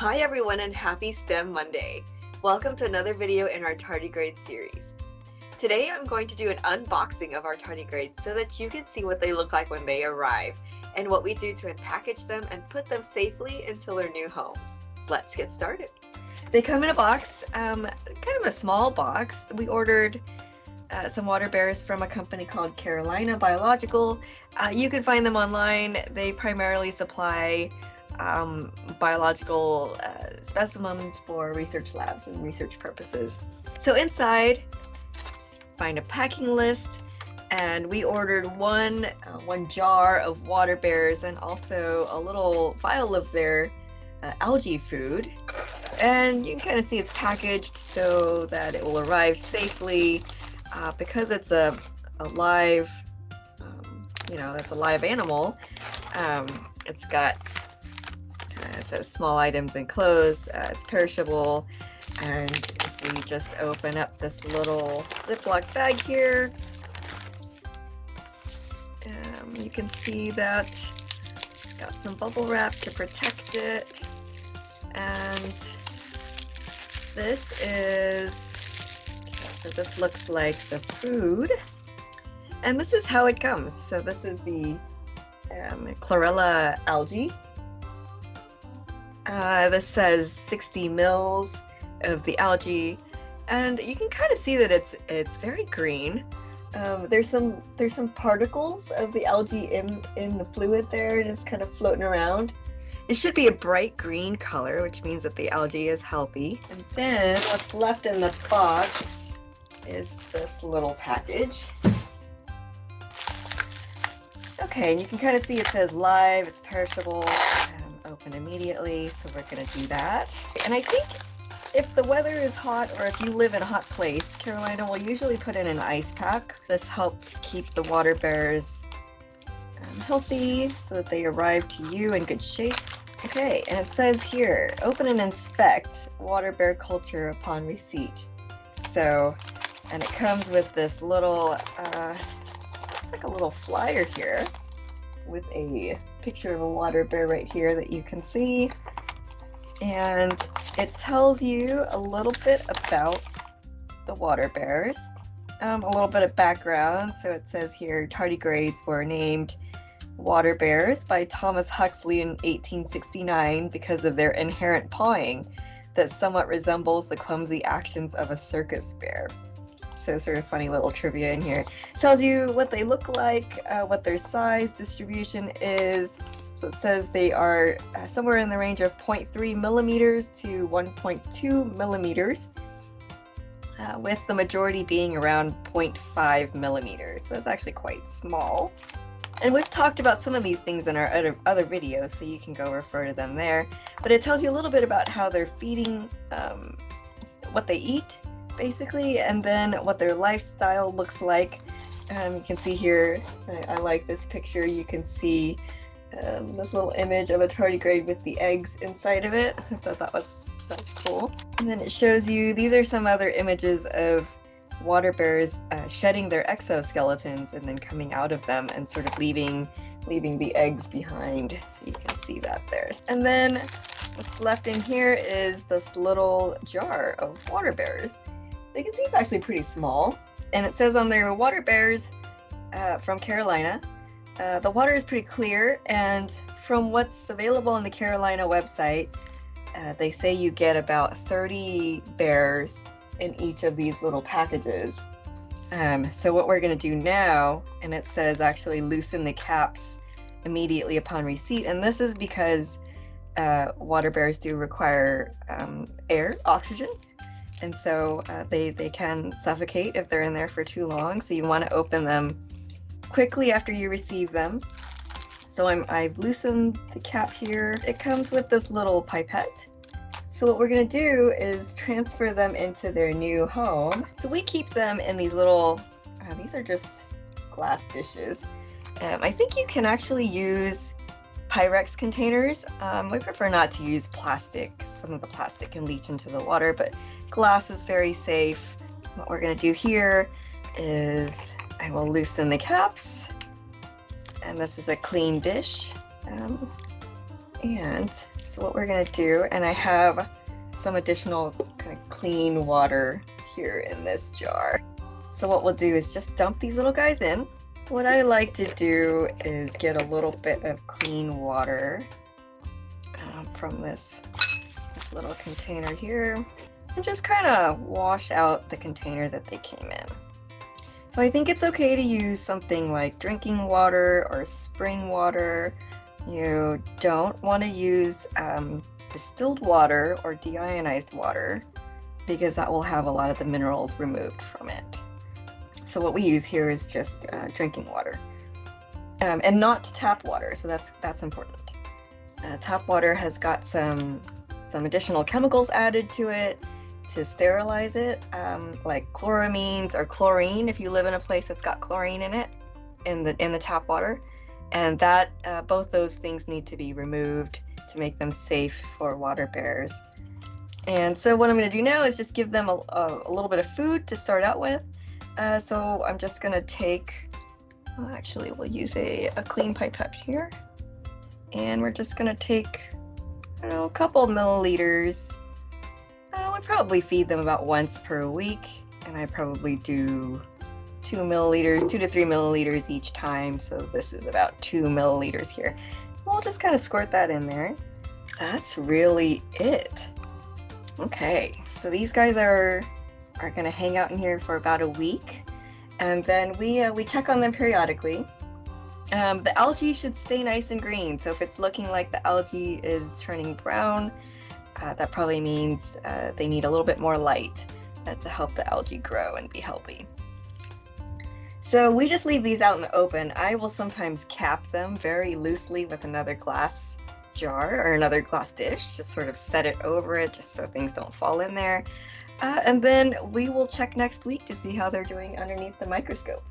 Hi everyone and happy STEM Monday! Welcome to another video in our Tardigrade series. Today I'm going to do an unboxing of our tardigrades so that you can see what they look like when they arrive and what we do to unpackage them and put them safely into their new homes. Let's get started. They come in a box, kind of a small box. We ordered some water bears from a company called Carolina Biological. You can find them online. They primarily supply biological specimens for research labs and research purposes. So inside, find a packing list, and we ordered one jar of water bears and also a little vial of their algae food. And you can kind of see it's packaged so that it will arrive safely because it's a live, that's a live animal. It's got it says small items enclosed, it's perishable, and if we just open up this little Ziploc bag here, you can see that it's got some bubble wrap to protect it, and this looks like the food, and this is how it comes. So this is the chlorella algae. This says 60 mils of the algae, and you can kind of see that it's very green. There's some particles of the algae in the fluid there, and it's kind of floating around. It should be a bright green color, which means that the algae is healthy. And then what's left in the box is this little package. Okay, and you can kind of see it says live, it's perishable. Open immediately, so we're going to do that. And I think if the weather is hot, or if you live in a hot place, Carolina will usually put in an ice pack. This helps keep the water bears healthy so that they arrive to you in good shape. Okay, and it says here, open and inspect water bear culture upon receipt. So, and it comes with this little, looks like a little flyer here with a picture of a water bear right here that you can see, and it tells you a little bit about the water bears, a little bit of background. So it says here, tardigrades were named water bears by Thomas Huxley in 1869 because of their inherent pawing that somewhat resembles the clumsy actions of a circus bear. So sort of funny little trivia in here. It tells you what they look like, what their size distribution is. So it says they are somewhere in the range of 0.3 millimeters to 1.2 millimeters, with the majority being around 0.5 millimeters. So it's actually quite small. And we've talked about some of these things in our other videos, so you can go refer to them there. But it tells you a little bit about how they're feeding, what they eat, basically, and then what their lifestyle looks like. You can see here, I like this picture, you can see this little image of a tardigrade with the eggs inside of it. I thought that was cool. And then it shows you, these are some other images of water bears shedding their exoskeletons and then coming out of them and sort of leaving the eggs behind, so you can see that there. And then what's left in here is this little jar of water bears. So you can see it's actually pretty small, and it says on there, water bears from Carolina. The water is pretty clear, and from what's available on the Carolina website, they say you get about 30 bears in each of these little packages. So what we're going to do now, and it says actually loosen the caps immediately upon receipt, and this is because water bears do require oxygen. And so they can suffocate if they're in there for too long. So you want to open them quickly after you receive them. So I've loosened the cap here. It comes with this little pipette. So what we're going to do is transfer them into their new home. So we keep them in these little, these are just glass dishes. I think you can actually use Pyrex containers. We prefer not to use plastic. Some of the plastic can leach into the water, but glass is very safe. What we're going to do here is I will loosen the caps, and this is a clean dish, And so what we're gonna do, and I have some additional kind of clean water here in this jar. So what we'll do is just dump these little guys in. What I like to do is get a little bit of clean water from this little container here, and just kind of wash out the container that they came in. So I think it's okay to use something like drinking water or spring water. You don't want to use distilled water or deionized water because that will have a lot of the minerals removed from it. So what we use here is just drinking water, and not tap water. So that's important. Tap water has got some additional chemicals added to it to sterilize it, like chloramines or chlorine if you live in a place that's got chlorine in it in the tap water, and that both those things need to be removed to make them safe for water bears. And so what I'm going to do now is just give them a little bit of food to start out with. So I'm just going to take, actually we'll use a clean pipette here, and we're just going to take, I don't know, a couple milliliters. We probably feed them about once per week, and I probably do 2 milliliters, 2 to 3 milliliters each time, so this is about 2 milliliters here. We'll just kind of squirt that in there. That's really it. Okay, so these guys are going to hang out in here for about a week, and then we check on them periodically. The algae should stay nice and green, so if it's looking like the algae is turning brown, that probably means they need a little bit more light to help the algae grow and be healthy. So we just leave these out in the open. I will sometimes cap them very loosely with another glass jar or another glass dish, just sort of set it over it just so things don't fall in there. And then we will check next week to see how they're doing underneath the microscope.